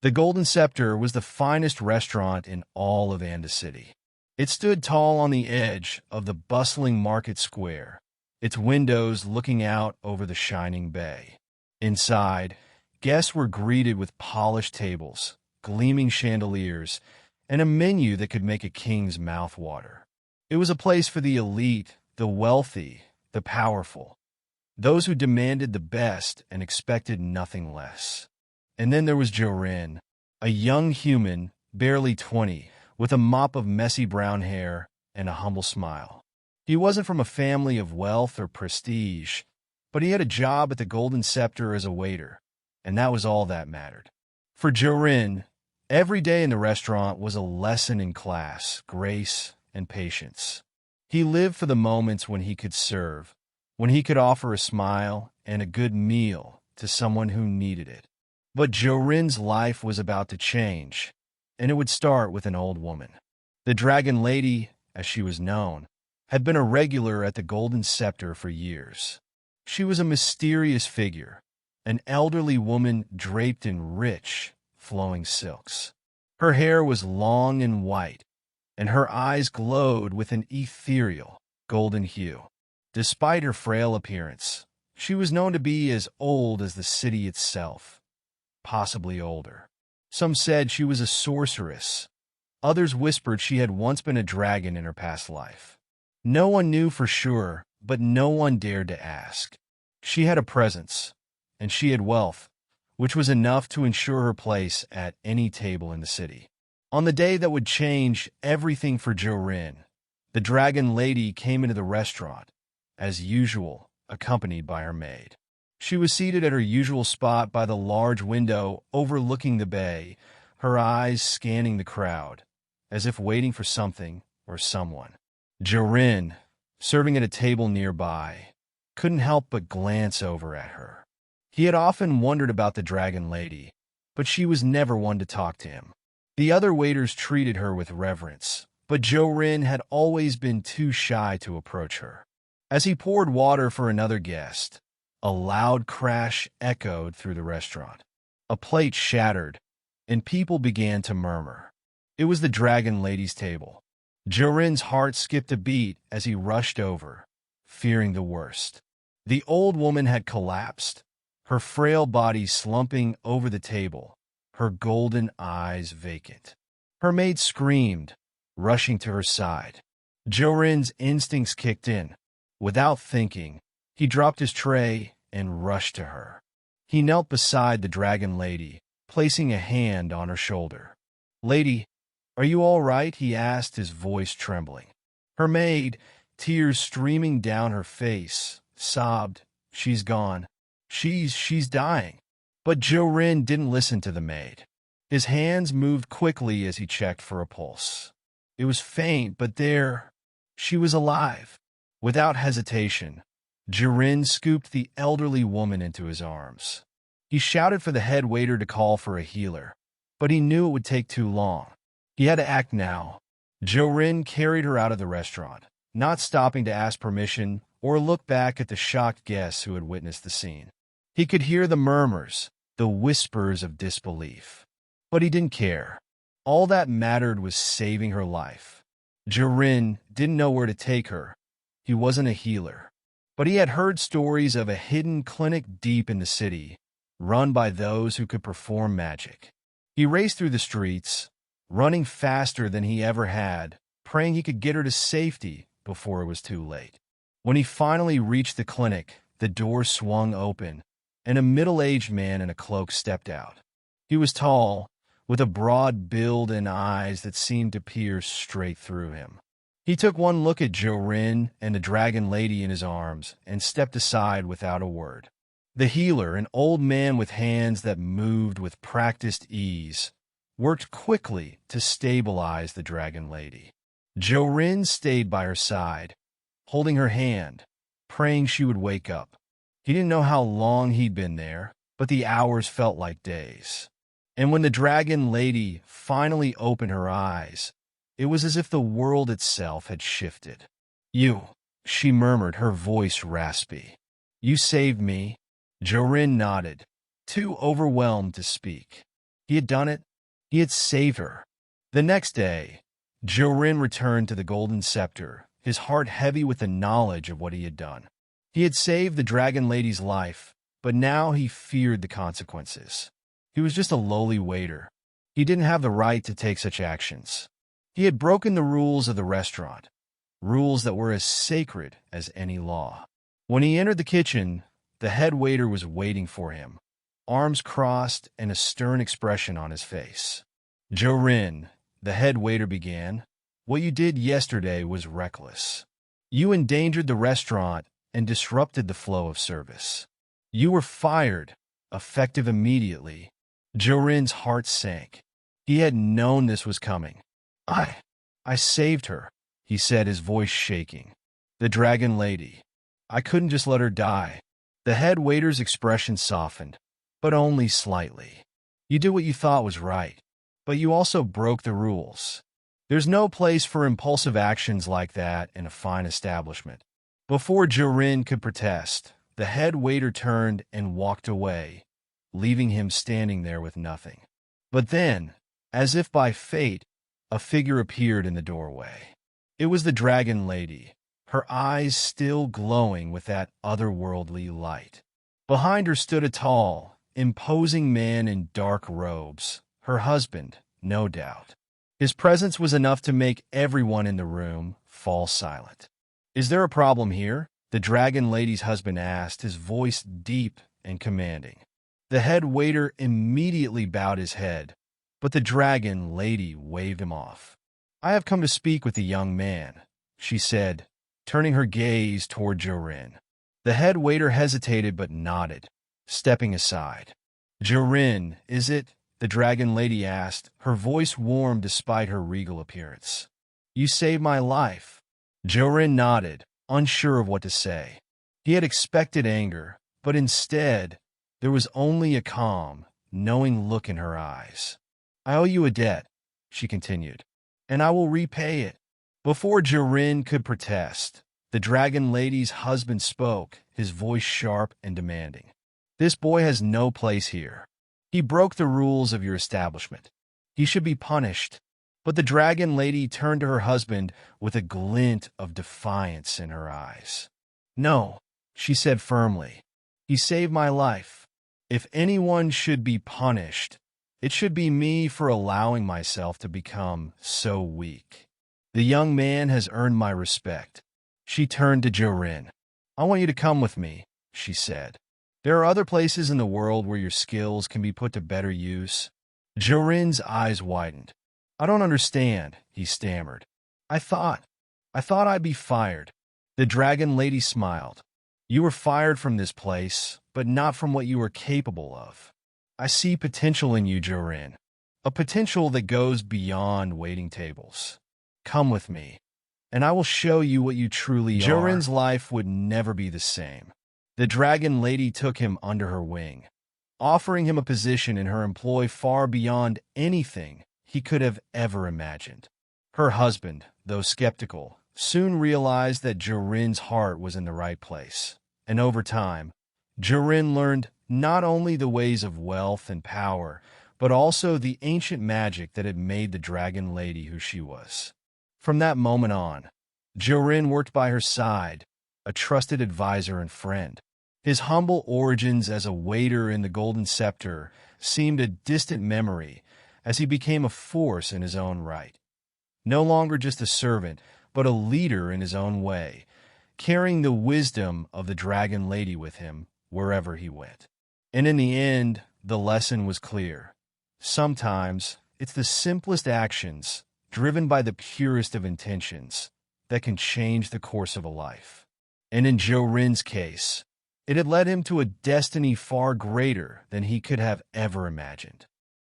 The Golden Scepter was the finest restaurant in all of Anda City. It stood tall on the edge of the bustling market square, its windows looking out over the shining bay. Inside, guests were greeted with polished tables, gleaming chandeliers, and a menu that could make a king's mouth water. It was a place for the elite, the wealthy, the powerful, those who demanded the best and expected nothing less. And then there was Jorin, a young human, barely 20, with a mop of messy brown hair and a humble smile. He wasn't from a family of wealth or prestige, but he had a job at the Golden Scepter as a waiter, and that was all that mattered. For Jorin, every day in the restaurant was a lesson in class, grace, and patience. He lived for the moments when he could serve, when he could offer a smile and a good meal to someone who needed it. But Jorin's life was about to change, and it would start with an old woman. The Dragon Lady, as she was known, had been a regular at the Golden Scepter for years. She was a mysterious figure, an elderly woman draped in rich, flowing silks. Her hair was long and white, and her eyes glowed with an ethereal, golden hue. Despite her frail appearance, she was known to be as old as the city itself, possibly older. Some said she was a sorceress. Others whispered she had once been a dragon in her past life. No one knew for sure, but no one dared to ask. She had a presence, and she had wealth, which was enough to ensure her place at any table in the city. On the day that would change everything for Jorin, the Dragon Lady came into the restaurant, as usual, accompanied by her maid. She was seated at her usual spot by the large window overlooking the bay, her eyes scanning the crowd, as if waiting for something or someone. Jorin, serving at a table nearby, couldn't help but glance over at her. He had often wondered about the Dragon Lady, but she was never one to talk to him. The other waiters treated her with reverence, but Jorin had always been too shy to approach her. As he poured water for another guest, a loud crash echoed through the restaurant. A plate shattered, and people began to murmur. It was the Dragon Lady's table. Jorin's heart skipped a beat as he rushed over, fearing the worst. The old woman had collapsed, her frail body slumping over the table, her golden eyes vacant. Her maid screamed, rushing to her side. Jorin's instincts kicked in. Without thinking, he dropped his tray and rushed to her. He knelt beside the Dragon Lady, placing a hand on her shoulder. "Lady, are you all right?" he asked, his voice trembling. Her maid, tears streaming down her face, sobbed, "She's gone. She's dying." But Jorin didn't listen to the maid. His hands moved quickly as he checked for a pulse. It was faint, but she was alive. Without hesitation, Jorin scooped the elderly woman into his arms. He shouted for the head waiter to call for a healer, but he knew it would take too long. He had to act now. Jorin carried her out of the restaurant, not stopping to ask permission or look back at the shocked guests who had witnessed the scene. He could hear the murmurs, the whispers of disbelief. But he didn't care. All that mattered was saving her life. Jorin didn't know where to take her. He wasn't a healer. But he had heard stories of a hidden clinic deep in the city, run by those who could perform magic. He raced through the streets, running faster than he ever had, praying he could get her to safety before it was too late. When he finally reached the clinic, the door swung open, and a middle-aged man in a cloak stepped out. He was tall, with a broad build and eyes that seemed to pierce straight through him. He took one look at Jorin and the Dragon Lady in his arms and stepped aside without a word. The healer, an old man with hands that moved with practiced ease, worked quickly to stabilize the Dragon Lady. Jorin stayed by her side, holding her hand, praying she would wake up. He didn't know how long he'd been there, but the hours felt like days. And when the Dragon Lady finally opened her eyes, it was as if the world itself had shifted. "You," she murmured, her voice raspy. "You saved me." Jorin nodded, too overwhelmed to speak. He had done it. He had saved her. The next day, Jorin returned to the Golden Scepter, his heart heavy with the knowledge of what he had done. He had saved the Dragon Lady's life, but now he feared the consequences. He was just a lowly waiter. He didn't have the right to take such actions. He had broken the rules of the restaurant, rules that were as sacred as any law. When he entered the kitchen, the head waiter was waiting for him, arms crossed and a stern expression on his face. "Jorin," the head waiter began, "what you did yesterday was reckless. You endangered the restaurant and disrupted the flow of service. You were fired, effective immediately." Jorin's heart sank. He had known this was coming. I saved her," he said, his voice shaking. "The Dragon Lady. I couldn't just let her die." The head waiter's expression softened, but only slightly. "You did what you thought was right, but you also broke the rules. There's no place for impulsive actions like that in a fine establishment." Before Jorin could protest, the head waiter turned and walked away, leaving him standing there with nothing. But then, as if by fate, a figure appeared in the doorway. It was the Dragon Lady, her eyes still glowing with that otherworldly light. Behind her stood a tall, imposing man in dark robes, her husband, no doubt. His presence was enough to make everyone in the room fall silent. "Is there a problem here?" the Dragon Lady's husband asked, his voice deep and commanding. The head waiter immediately bowed his head, but the Dragon Lady waved him off. "I have come to speak with the young man," she said, turning her gaze toward Jorin. The head waiter hesitated but nodded, stepping aside. "Jorin, is it?" the Dragon Lady asked, her voice warm despite her regal appearance. "You saved my life." Jorin nodded, unsure of what to say. He had expected anger, but instead, there was only a calm, knowing look in her eyes. "I owe you a debt," she continued, "and I will repay it." Before Jorin could protest, the Dragon Lady's husband spoke, his voice sharp and demanding. "This boy has no place here. He broke the rules of your establishment. He should be punished." But the Dragon Lady turned to her husband with a glint of defiance in her eyes. "No," she said firmly. "He saved my life. If anyone should be punished, it should be me for allowing myself to become so weak. The young man has earned my respect." She turned to Jorin. "I want you to come with me," she said. "There are other places in the world where your skills can be put to better use." Jorin's eyes widened. "I don't understand," he stammered. I thought I'd be fired." The Dragon Lady smiled. "You were fired from this place, but not from what you were capable of. I see potential in you, Jorin, a potential that goes beyond waiting tables. Come with me, and I will show you what you truly are." Jorin's life would never be the same. The Dragon Lady took him under her wing, offering him a position in her employ far beyond anything he could have ever imagined. Her husband, though skeptical, soon realized that Jorin's heart was in the right place, and over time, Jorin learned not only the ways of wealth and power, but also the ancient magic that had made the Dragon Lady who she was. From that moment on, Jorin worked by her side, a trusted advisor and friend. His humble origins as a waiter in the Golden Scepter seemed a distant memory as he became a force in his own right. No longer just a servant, but a leader in his own way, carrying the wisdom of the Dragon Lady with him wherever he went. And in the end, the lesson was clear. Sometimes, it's the simplest actions, driven by the purest of intentions, that can change the course of a life. And in Jorin's case, it had led him to a destiny far greater than he could have ever imagined.